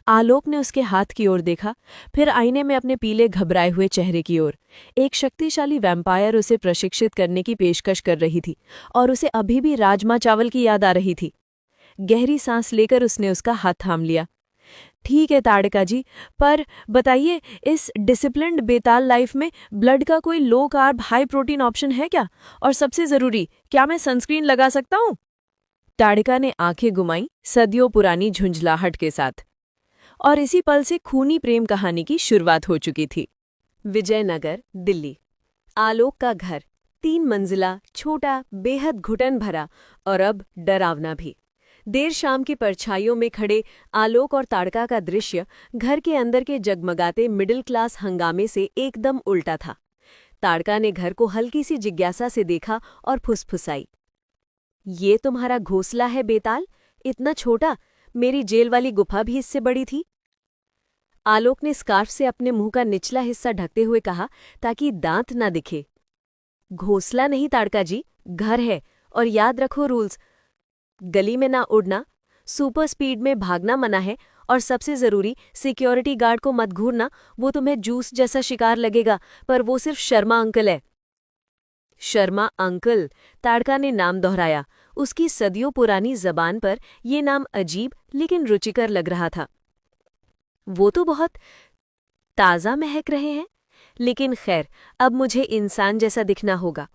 आलोक ने उसके हाथ की ओर देखा, फिर आईने में अपने पीले घबराए हुए चेहरे की ओर। एक शक्तिशाली वैम्पायर उसे प्रशिक्षित करने की पेशकश कर रही थी और उसे अभी भी राजमा चावल की याद आ रही थी। गहरी सांस लेकर उसने उसका हाथ थाम लिया। ठीक है ताड़का जी, पर बताइए, इस डिसिप्लिन्ड बेताल लाइफ में ब्लड का कोई low carb high protein option है क्या? और सबसे जरूरी, क्या मैं सनस्क्रीन लगा सकता हूँ? ताड़का ने आंखें घुमाई सदियों पुरानी झुंझलाहट के साथ। और इसी पल से खूनी प्रेम कहानी की शुरुआत हो चुकी थी। विजयनगर, दिल्ली। आलोक का घर 3 मंजिला, छोटा, बेहद घुटन भरा और अब डरावना भी। देर शाम की परछाइयों में खड़े आलोक और ताड़का का दृश्य घर के अंदर के जगमगाते मिडिल क्लास हंगामे से एकदम उल्टा था। ताड़का ने घर को हल्की सी जिज्ञासा से देखा और फुसफुसाई, ये तुम्हारा घोंसला है बेताल? इतना छोटा? मेरी जेल वाली गुफा भी इससे बड़ी थी। आलोक ने स्कार्फ से अपने मुंह का निचला हिस्सा ढकते हुए कहा, ताकि दांत ना दिखे। घोंसला नहीं ताड़का जी, घर है। और याद रखो रूल्स, गली में ना उड़ना, सुपर स्पीड में भागना मना है, और सबसे जरूरी, सिक्योरिटी गार्ड को मत घूरना, वो तुम्हें जूस जैसा शिकार लगेगा, पर वो सिर्फ शर्मा अंकल है। शर्मा अंकल? ताड़का ने नाम दोहराया। उसकी सदियों पुरानी जबान पर ये नाम अजीब लेकिन रुचिकर लग रहा था। वो तो बहुत ताज़ा महक रहे हैं, लेकिन खैर, अब मुझे इंसान जैसा दिखना होगा।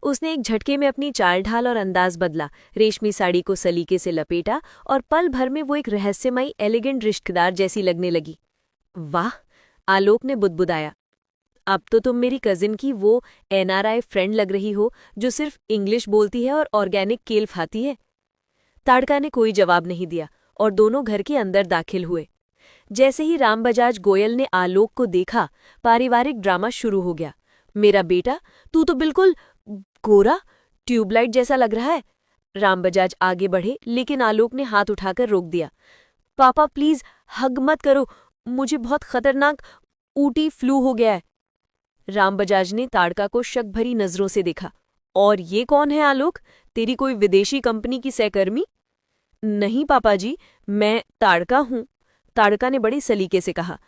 उसने एक झटके में अपनी चाल ढाल और अंदाज बदला, रेशमी साड़ी को सलीके से लपेटा और पल भर में वो एक रहस्यमयी एलिगेंट रिश्तेदार जैसी लगने लगी। वाह, आलोक ने बुदबुदाया, अब तो तुम मेरी कजिन की वो एनआरआई फ्रेंड लग रही हो जो सिर्फ इंग्लिश बोलती है और ऑर्गेनिक केल खाती है। ताड़का ने कोई जवाब नहीं दिया और दोनों घर के अंदर दाखिल हुए। जैसे ही राम बजाज गोयल ने आलोक को देखा, पारिवारिक ड्रामा शुरू हो गया। मेरा बेटा, तू तो बिल्कुल गोरा, ट्यूबलाइट जैसा लग रहा है। राम बजाज आगे बढ़े, लेकिन आलोक ने हाथ उठाकर रोक दिया। पापा प्लीज हग मत करो, मुझे बहुत खतरनाक ऊटी फ्लू हो गया है। राम बजाज ने ताड़का को शक भरी नजरों से देखा। और ये कौन है आलोक? तेरी कोई विदेशी कंपनी की सहकर्मी? नहीं पापा जी, मैं ताड़का हूं। ताड़का ने बड़ी सलीके से कहा,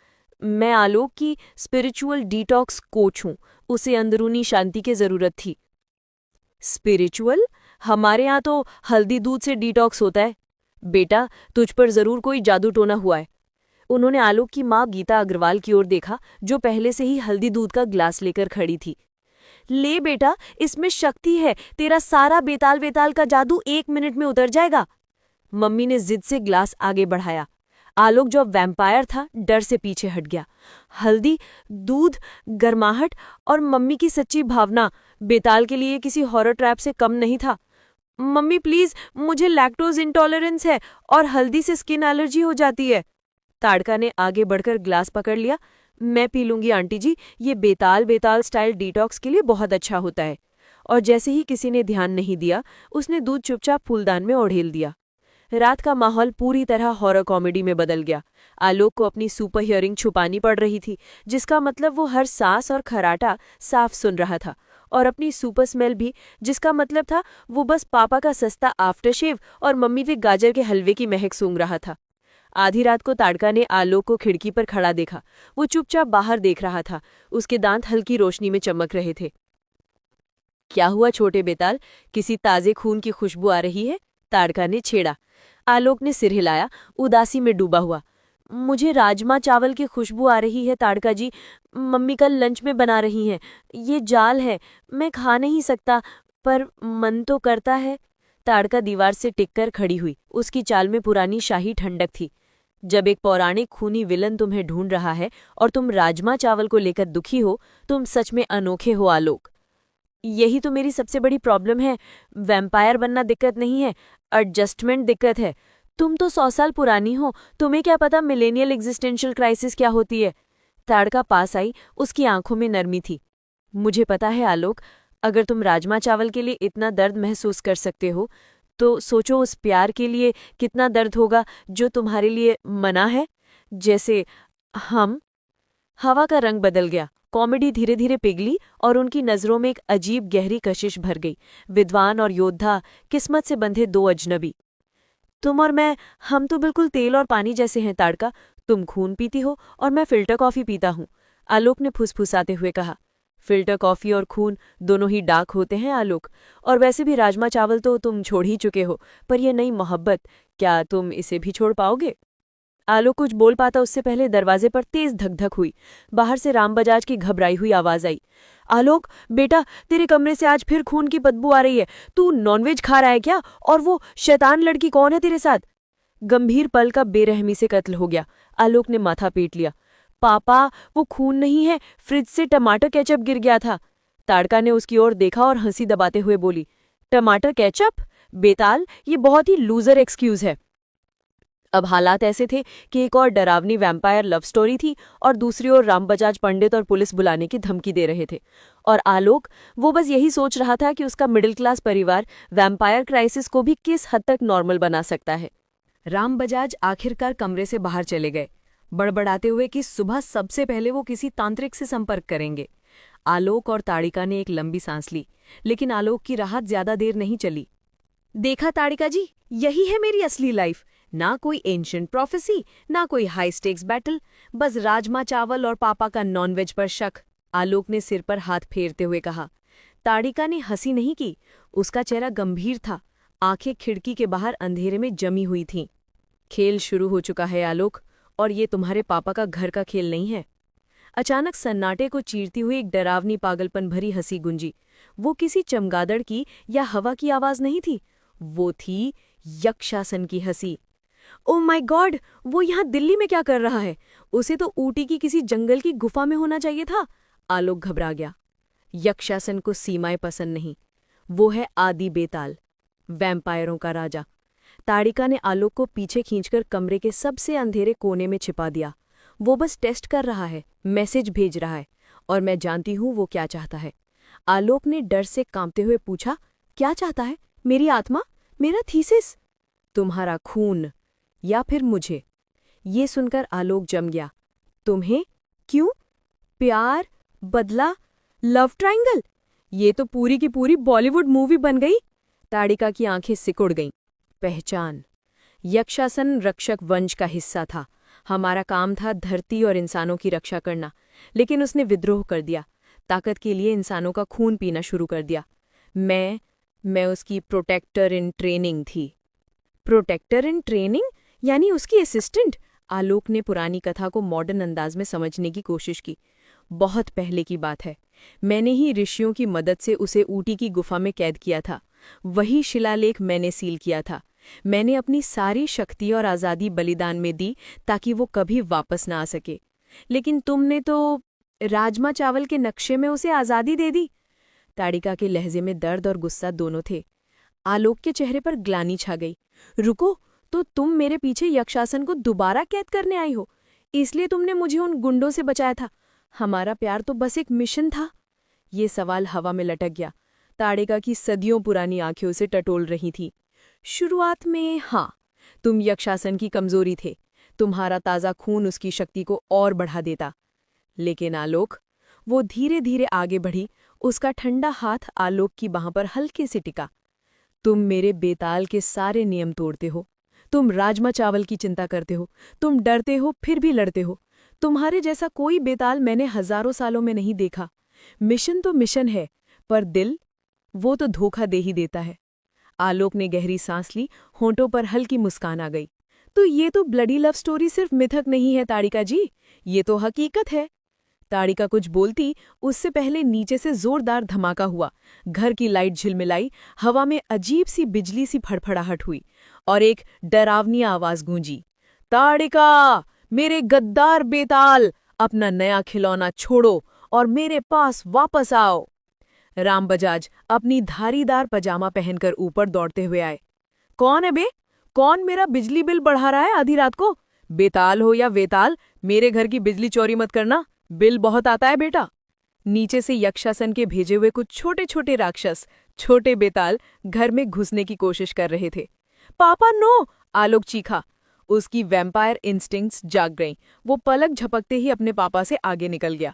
मैं आलोक की स्पिरिचुअल डिटॉक्स कोच हूं, उसे अंदरूनी शांति की जरूरत थी। स्पिरिचुअल? हमारे यहाँ तो हल्दी दूध से डिटॉक्स होता है। बेटा, तुझ पर जरूर कोई जादू टोना हुआ है। उन्होंने आलोक की माँ गीता अग्रवाल की ओर देखा, जो पहले से ही हल्दी दूध का ग्लास लेकर खड़ी थी। ले बेटा, इसमें शक्ति है, तेरा सारा बेताल बेताल का जादू 1 मिनट में उतर जाएगा। मम्मी ने जिद से ग्लास आगे बढ़ाया। आलोक, जो वैम्पायर था, डर से पीछे हट गया। हल्दी, दूध, गर्माहट और मम्मी की सच्ची भावना बेताल के लिए किसी हॉरर ट्रैप से कम नहीं था। मम्मी प्लीज, मुझे लैक्टोज इंटॉलरेंस है और हल्दी से स्किन एलर्जी हो जाती है। ताड़का ने आगे बढ़कर ग्लास पकड़ लिया। मैं पी लूंगी आंटी जी, ये बेताल बेताल स्टाइल डिटॉक्स के लिए बहुत अच्छा होता है। और जैसे ही किसी ने ध्यान नहीं दिया, उसने दूध चुपचाप फूलदान में ओढ़ेल दिया। रात का माहौल पूरी तरह हॉरर कॉमेडी में बदल गया। आलोक को अपनी सुपर हियरिंग छुपानी पड़ रही थी, जिसका मतलब वो हर सांस और खराटा साफ सुन रहा था, और अपनी सुपर स्मेल भी, जिसका मतलब था वो बस पापा का सस्ता आफ्टर शेव और मम्मी के गाजर के हलवे की महक सूंघ रहा था। आधी रात को ताड़का ने आलोक को खिड़की पर खड़ा देखा। वो चुपचाप बाहर देख रहा था, उसके दांत हल्की रोशनी में चमक रहे थे। क्या हुआ छोटे बेताल, किसी ताजे खून की खुशबू आ रही है? ताड़का ने छेड़ा। आलोक ने सिर हिलाया, उदासी में डूबा हुआ। मुझे राजमा चावल की खुशबू आ रही है ताड़का जी, मम्मी कल लंच में बना रही हैं। ये जाल है, मैं खा नहीं सकता, पर मन तो करता है। ताड़का दीवार से टिककर खड़ी हुई, उसकी चाल में पुरानी शाही ठंडक थी। जब एक पौराणिक खूनी विलन तुम्हें ढूंढ रहा है और तुम राजमा चावल को लेकर दुखी हो, तुम सच में अनोखे हो आलोक। यही तो मेरी सबसे बड़ी प्रॉब्लम है। वैम्पायर बनना दिक्कत नहीं है, एडजस्टमेंट दिक्कत है। तुम तो 100 साल पुरानी हो, तुम्हें क्या पता मिलेनियल एग्जिस्टेंशियल क्राइसिस क्या होती है। ताड़का पास आई, उसकी आंखों में नरमी थी। मुझे पता है आलोक, अगर तुम राजमा चावल के लिए इतना दर्द महसूस कर सकते हो, तो सोचो उस प्यार के लिए कितना दर्द होगा जो तुम्हारे लिए मना है। जैसे हम। हवा का रंग बदल गया, कॉमेडी धीरे धीरे पिघली और उनकी नजरों में एक अजीब गहरी कशिश भर गई। विद्वान और योद्धा, किस्मत से बंधे दो अजनबी। तुम और मैं, हम तो बिल्कुल तेल और पानी जैसे हैं ताड़का। तुम खून पीती हो और मैं फिल्टर कॉफी पीता हूँ, आलोक ने फुसफुसाते हुए कहा। फिल्टर कॉफी और खून दोनों ही डार्क होते हैं आलोक, और वैसे भी राजमा चावल तो तुम छोड़ ही चुके हो, पर ये नई मोहब्बत, क्या तुम इसे भी छोड़ पाओगे? आलोक कुछ बोल पाता उससे पहले दरवाजे पर तेज धक-धक हुई। बाहर से राम बजाज की घबराई हुई आवाज आई। आलोक बेटा, तेरे कमरे से आज फिर खून की बदबू आ रही है। तू नॉनवेज खा रहा है क्या? और वो शैतान लड़की कौन है तेरे साथ? गंभीर पल का बेरहमी से कत्ल हो गया। आलोक ने माथा पीट लिया। पापा, वो खून नहीं है, फ्रिज से टमाटर केचप गिर गया था। ताड़का ने उसकी ओर देखा और हंसी दबाते हुए बोली, टमाटर केचप? बेताल, ये बहुत ही लूजर एक्सक्यूज है। अब हालात ऐसे थे कि एक और डरावनी वैम्पायर लव स्टोरी थी और दूसरी ओर राम बजाज पंडित और पुलिस बुलाने की धमकी दे रहे थे। और आलोक, वो बस यही सोच रहा था कि उसका मिडिल क्लास परिवार वैम्पायर क्राइसिस को भी किस हद तक नॉर्मल बना सकता है। राम बजाज आखिरकार कमरे से बाहर चले गए, बड़बड़ाते हुए कि सुबह सबसे पहले वो किसी तांत्रिक से संपर्क करेंगे। आलोक और ताड़िका ने एक लंबी सांस ली, लेकिन आलोक की राहत ज्यादा देर नहीं चली। देखा ताड़िका जी, यही है मेरी असली लाइफ। ना कोई एंशिएंट प्रोफेसी, ना कोई हाई स्टेक्स बैटल, बस राजमा चावल और पापा का नॉनवेज पर शक, आलोक ने सिर पर हाथ फेरते हुए कहा। ताड़िका ने हंसी नहीं की, उसका चेहरा गंभीर था, आंखें खिड़की के बाहर अंधेरे में जमी हुई थीं। खेल शुरू हो चुका है आलोक, और ये तुम्हारे पापा का घर का खेल नहीं है। अचानक सन्नाटे को चीरती हुई एक डरावनी पागलपन भरी हंसी गुंजी। वो किसी चमगादड़ की या हवा की आवाज नहीं थी, वो थी यक्षासन की हंसी। ओह माय गॉड, वो यहाँ दिल्ली में क्या कर रहा है? उसे तो ऊटी की किसी जंगल की गुफा में होना चाहिए था। आलोक घबरा गया। यक्षासन को सीमाएं पसंद नहीं, वो है आदि बेताल, वैम्पायरों का राजा। ताड़िका ने आलोक को पीछे खींचकर कमरे के सबसे अंधेरे कोने में छिपा दिया। वो बस टेस्ट कर रहा है, मैसेज भेज रहा है, और मैं जानती हूं वो क्या चाहता है। आलोक ने डर से कांपते हुए पूछा, क्या चाहता है? मेरी आत्मा? मेरा थीसिस? तुम्हारा खून, या फिर मुझे? ये सुनकर आलोक जम गया। तुम्हें? क्यों? प्यार, बदला, लव ट्रायंगल? ये तो पूरी की पूरी बॉलीवुड मूवी बन गई। ताड़िका की आंखें सिकुड़ गईं। पहचान। यक्षासन रक्षक वंश का हिस्सा था। हमारा काम था धरती और इंसानों की रक्षा करना, लेकिन उसने विद्रोह कर दिया, ताकत के लिए इंसानों का खून पीना शुरू कर दिया। मैं उसकी प्रोटेक्टर इन ट्रेनिंग थी। Protector in training? यानी उसकी असिस्टेंट? आलोक ने पुरानी कथा को मॉडर्न अंदाज में समझने की कोशिश की। बहुत पहले की बात है, मैंने ही ऋषियों की मदद से उसे ऊटी की गुफा में कैद किया था। वही शिलालेख मैंने सील किया था। मैंने अपनी सारी शक्ति और आज़ादी बलिदान में दी ताकि वो कभी वापस ना आ सके। लेकिन तुमने तो राजमा चावल के नक्शे में उसे आज़ादी दे दी। ताड़िका के लहजे में दर्द और गुस्सा दोनों थे। आलोक के चेहरे पर ग्लानि छा गई। रुको, तो तुम मेरे पीछे यक्षासन को दोबारा कैद करने आई हो? इसलिए तुमने मुझे उन गुंडों से बचाया था? हमारा प्यार तो बस एक मिशन था। ये सवाल हवा में लटक गया। ताड़िका की सदियों पुरानी आंखें उसे टटोल रही थीं। शुरुआत में हाँ, तुम यक्षासन की कमजोरी थे। तुम्हारा ताज़ा खून उसकी शक्ति को और बढ़ा देता। लेकिन आलोक, वो धीरे धीरे आगे बढ़ी, उसका ठंडा हाथ आलोक की बाह पर हल्के से टिका। तुम मेरे बेताल के सारे नियम तोड़ते हो। तुम राजमा चावल की चिंता करते हो। तुम डरते हो फिर भी लड़ते हो। तुम्हारे जैसा कोई बेताल मैंने हजारों सालों में नहीं देखा। मिशन तो मिशन है, पर दिल, वो तो धोखा दे ही देता है। आलोक ने गहरी सांस ली, होंठों पर हल्की मुस्कान आ गई। तो ये तो ब्लडी लव स्टोरी सिर्फ मिथक नहीं है ताड़िका जी, ये तो हकीकत है। ताड़िका कुछ बोलती उससे पहले नीचे से जोरदार धमाका हुआ। घर की लाइट झिलमिलाई, हवा में अजीब सी बिजली सी फड़फड़ाहट हुई और एक डरावनी आवाज गूंजी, ताड़िका, मेरे गद्दार बेताल, अपना नया खिलौना छोड़ो और मेरे पास वापस आओ। राम बजाज अपनी धारीदार पजामा पहनकर ऊपर दौड़ते हुए आए। कौन है बे? कौन मेरा बिजली बिल बढ़ा रहा है आधी रात को? बेताल हो या वेताल, मेरे घर की बिजली चोरी मत करना, बिल बहुत आता है बेटा। नीचे से यक्षासन के भेजे हुए कुछ छोटे छोटे राक्षस, छोटे बेताल, घर में घुसने की कोशिश कर रहे थे। पापा नो! आलोक चीखा। उसकी वैम्पायर इंस्टिंक्ट्स जाग गईं। वो पलक झपकते ही अपने पापा से आगे निकल गया।